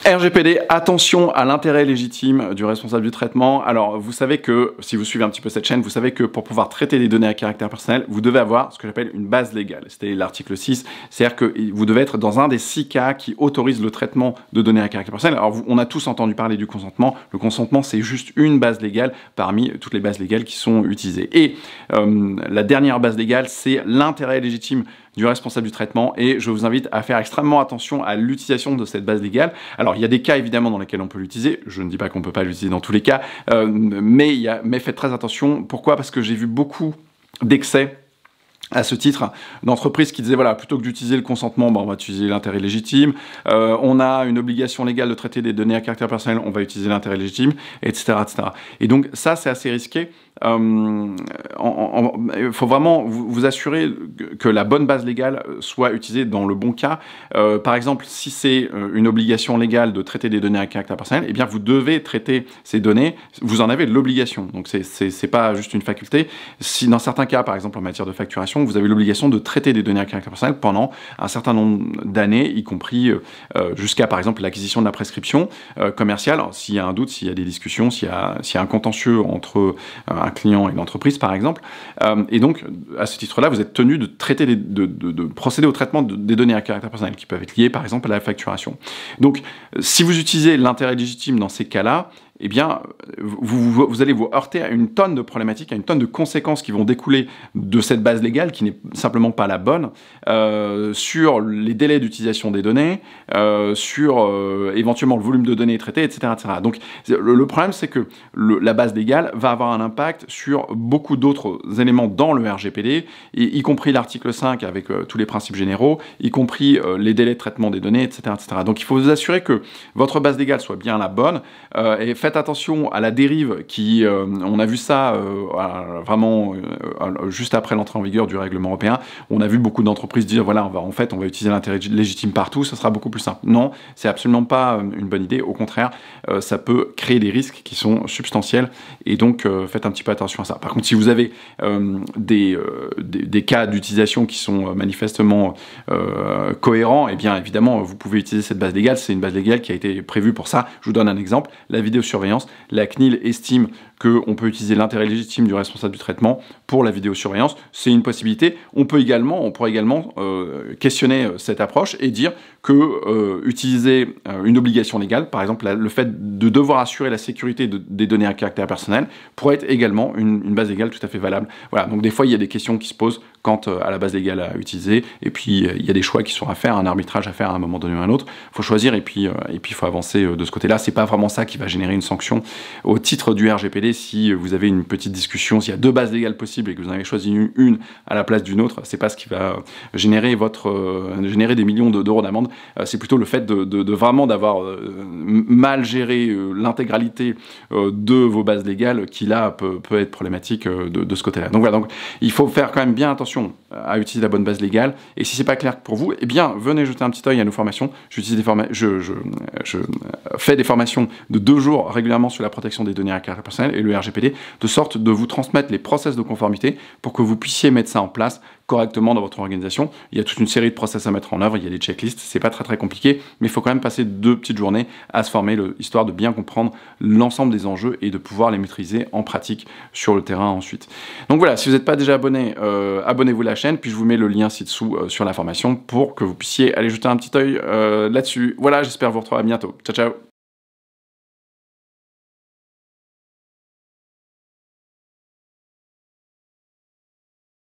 RGPD, attention à l'intérêt légitime du responsable du traitement. Alors, vous savez que, si vous suivez un petit peu cette chaîne, vous savez que pour pouvoir traiter des données à caractère personnel, vous devez avoir ce que j'appelle une base légale. C'était l'article 6, c'est-à-dire que vous devez être dans un des 6 cas qui autorisent le traitement de données à caractère personnel. Alors, on a tous entendu parler du consentement. Le consentement, c'est juste une base légale parmi toutes les bases légales qui sont utilisées. Et la dernière base légale, c'est l'intérêt légitime du responsable du traitement, et je vous invite à faire extrêmement attention à l'utilisation de cette base légale. Alors, il y a des cas évidemment dans lesquels on peut l'utiliser, je ne dis pas qu'on ne peut pas l'utiliser dans tous les cas, mais faites très attention. Pourquoi? Parce que j'ai vu beaucoup d'excès à ce titre, d'entreprises qui disaient, voilà, plutôt que d'utiliser le consentement, on va utiliser l'intérêt légitime, on a une obligation légale de traiter des données à caractère personnel, on va utiliser l'intérêt légitime, etc., etc. Et donc ça, c'est assez risqué. Il faut vraiment vous assurer que la bonne base légale soit utilisée dans le bon cas. Par exemple, si c'est une obligation légale de traiter des données à caractère personnel, eh bien vous devez traiter ces données, vous en avez l'obligation. Donc c'est pas juste une faculté. Si dans certains cas, par exemple en matière de facturation, vous avez l'obligation de traiter des données à caractère personnel pendant un certain nombre d'années, y compris jusqu'à par exemple l'acquisition de la prescription commerciale. S'il y a un doute, s'il y a des discussions, s'il y a un contentieux entre un client et une entreprise par exemple, et donc à ce titre-là, vous êtes tenu de traiter de procéder au traitement des données à caractère personnel qui peuvent être liées par exemple à la facturation. Donc si vous utilisez l'intérêt légitime dans ces cas-là, eh bien, vous allez vous heurter à une tonne de problématiques, à une tonne de conséquences qui vont découler de cette base légale qui n'est simplement pas la bonne, sur les délais d'utilisation des données, sur éventuellement le volume de données traitées, etc., etc. Donc, le problème, c'est que la base légale va avoir un impact sur beaucoup d'autres éléments dans le RGPD, y compris l'article 5 avec tous les principes généraux, y compris les délais de traitement des données, etc., etc. Donc, il faut vous assurer que votre base légale soit bien la bonne, et faites attention à la dérive qui, on a vu ça vraiment juste après l'entrée en vigueur du règlement européen. On a vu beaucoup d'entreprises dire, voilà, on va utiliser l'intérêt légitime partout, ça sera beaucoup plus simple. Non, c'est absolument pas une bonne idée. Au contraire, ça peut créer des risques qui sont substantiels, et donc faites un petit peu attention à ça. Par contre, si vous avez des cas d'utilisation qui sont manifestement cohérents, eh bien évidemment, vous pouvez utiliser cette base légale. C'est une base légale qui a été prévue pour ça. Je vous donne un exemple. La vidéosurveillance, la CNIL estime qu'on peut utiliser l'intérêt légitime du responsable du traitement pour la vidéosurveillance. C'est une possibilité. On pourrait également questionner cette approche et dire que utiliser une obligation légale, par exemple le fait de devoir assurer la sécurité des données à caractère personnel, pourrait être également une base légale tout à fait valable. Voilà, donc des fois il y a des questions qui se posent quant à la base légale à utiliser, et puis il y a des choix qui sont à faire, un arbitrage à faire à un moment donné ou à un autre. Il faut choisir, et puis il faut avancer de ce côté-là. C'est pas vraiment ça qui va générer une sanction au titre du RGPD. Si vous avez une petite discussion, s'il y a 2 bases légales possibles et que vous en avez choisi une à la place d'une autre, c'est pas ce qui va générer des millions d'euros d'amende. C'est plutôt le fait de vraiment d'avoir mal géré l'intégralité de vos bases légales qui là peut être problématique de ce côté-là. Donc voilà, donc il faut faire quand même bien attention à utiliser la bonne base légale, et si c'est pas clair pour vous, eh bien venez jeter un petit œil à nos formations. Je fais des formations de 2 jours régulièrement sur la protection des données à caractère personnel et le RGPD, de sorte de vous transmettre les process de conformité pour que vous puissiez mettre ça en place correctement dans votre organisation. Il y a toute une série de process à mettre en œuvre, il y a des checklists, c'est pas très compliqué, mais il faut quand même passer 2 petites journées à se former, histoire de bien comprendre l'ensemble des enjeux et de pouvoir les maîtriser en pratique sur le terrain ensuite. Donc voilà, si vous n'êtes pas déjà abonné, abonnez-vous à la chaîne, puis je vous mets le lien ci-dessous sur la formation pour que vous puissiez aller jeter un petit œil là-dessus. Voilà, j'espère vous retrouver à bientôt. Ciao, ciao!